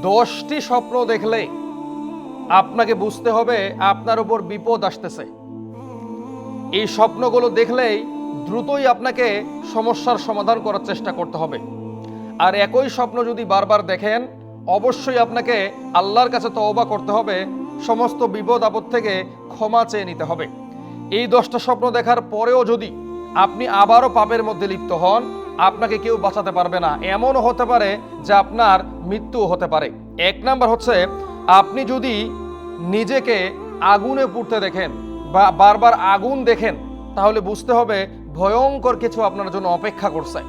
10টি স্বপ্ন দেখলে আপনাকে বুঝতে হবে আপনার উপর বিপদ আসতেছে। এই স্বপ্নগুলো দেখলেই দ্রুতই আপনাকে সমস্যার সমাধান করার চেষ্টা করতে হবে। আর একই স্বপ্ন যদি বারবার দেখেন, অবশ্যই আপনাকে আল্লাহর কাছে তওবা করতে হবে, সমস্ত বিপদ আপদ থেকে ক্ষমা চেয়ে নিতে হবে। এই 10টা স্বপ্ন দেখার পরেও যদি আপনি আবারও পাপের মধ্যে লিপ্ত হন, আপনাকে কেউ বাঁচাতে পারবে না। এমনও হতে পারে যে আপনার মৃত্যুও হতে পারে। 1 নাম্বার হচ্ছে, আপনি যদি নিজেকে আগুনে পুড়তে দেখেন বা বারবার আগুন দেখেন, তাহলে বুঝতে হবে ভয়ঙ্কর কিছু আপনার জন্য অপেক্ষা করছে।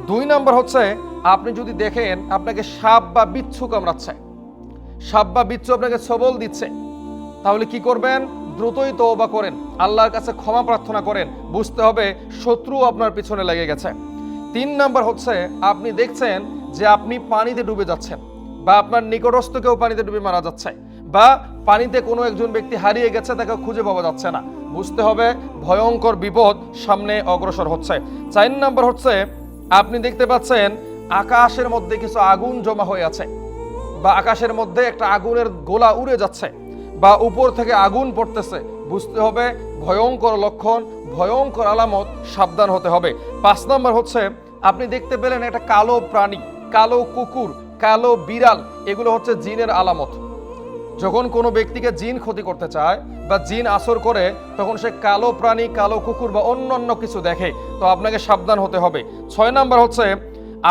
2 নাম্বার হচ্ছে, আপনি যদি দেখেন আপনাকে সাপ বা বিচ্ছু কামড়াচ্ছে, সাপ বা বিচ্ছু আপনাকে সবল দিচ্ছে, তাহলে কি করবেন? দ্রুতই তওবা করেন, আল্লাহর কাছে ক্ষমা প্রার্থনা করেন। বুঝতে হবে শত্রু আপনার পিছনে লেগে গেছে। 3 নাম্বার হচ্ছে, আপনি দেখছেন যে আপনি পানিতে ডুবে যাচ্ছেন বা আপনার নিকটস্থ কেউ পানিতে ডুবে মারা যাচ্ছে, বা পানিতে কোনো একজন ব্যক্তি হারিয়ে গেছে, তাকে খুঁজে পাওয়া যাচ্ছে না। বুঝতে হবে ভয়ঙ্কর বিপদ সামনে অগ্রসর হচ্ছে। 4 নাম্বার হচ্ছে, আপনি দেখতে পাচ্ছেন আকাশের মধ্যে কিছু আগুন জমা হয়ে আছে, বা আকাশের মধ্যে একটা আগুনের গোলা উড়ে যাচ্ছে, বা উপর থেকে আগুন পড়তেছে। বুঝতে হবে ভয়ঙ্কর লক্ষণ, ভয়ঙ্কর আলামত, সাবধান হতে হবে। 5 নাম্বার হচ্ছে, আপনি দেখতে পেলেন একটা কালো প্রাণী, কালো কুকুর, কালো বিড়াল, এগুলো হচ্ছে জিনের আলামত। যখন কোনো ব্যক্তিকে জিন ক্ষতি করতে চায় বা জিন আসর করে, তখন সে কালো প্রাণী, কালো কুকুর বা অন্য কিছু দেখে, তো আপনাকে সাবধান হতে হবে। 6 নাম্বার হচ্ছে,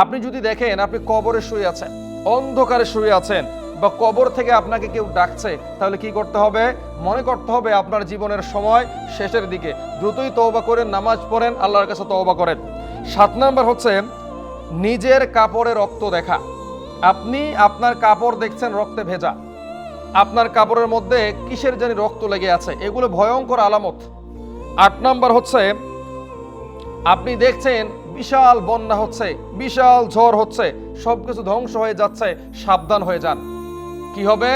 আপনি যদি দেখেন আপনি কবরে শুয়ে আছেন, অন্ধকারে শুয়ে আছেন, বা কবর থেকে আপনাকে কেউ ডাকছে, তাহলে কি করতে হবে? মনে করতে হবে আপনার জীবনের সময় শেষের দিকে। দ্রুতই তওবা করেন, নামাজ পড়েন, আল্লাহর কাছে তওবা করেন। 7 নাম্বার হচ্ছে, নিজের কাপড়ে রক্ত দেখা। আপনি আপনার কাপড় দেখছেন রক্তে ভেজা, আপনার কাপড়ের মধ্যে কিসের জানি রক্ত লেগে আছে, এগুলো ভয়ঙ্কর আলামত। 8 নাম্বার হচ্ছে, আপনি দেখছেন বিশাল বন্যা হচ্ছে, বিশাল ঝড় হচ্ছে, সবকিছু ধ্বংস হয়ে যাচ্ছে, সাবধান হয়ে যান। কি হবে?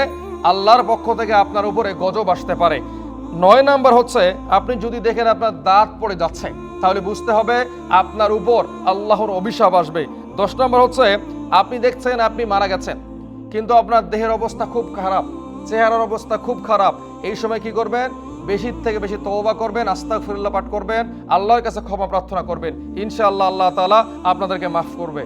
আল্লাহর পক্ষ থেকে আপনার উপরে গজব আসতে পারে। 9 নাম্বার হচ্ছে, আপনি যদি দেখেন আপনার দাঁত পড়ে যাচ্ছে, তাহলে বুঝতে হবে আপনার উপর আল্লাহর অভিশাপ আসবে। 10 নাম্বার হচ্ছে, আপনি দেখছেন আপনি মারা গেছেন, কিন্তু আপনার দেহের অবস্থা খুব খারাপ, চেহারার অবস্থা খুব খারাপ। এই সময় কি করবেন? বেশি থেকে বেশি তওবা করবেন, আস্তাগফিরুল্লাহ পাঠ করবেন, আল্লাহর কাছে ক্ষমা প্রার্থনা করবেন। ইনশাআল্লাহ আল্লাহ তাআলা আপনাদেরকে মাফ করবে।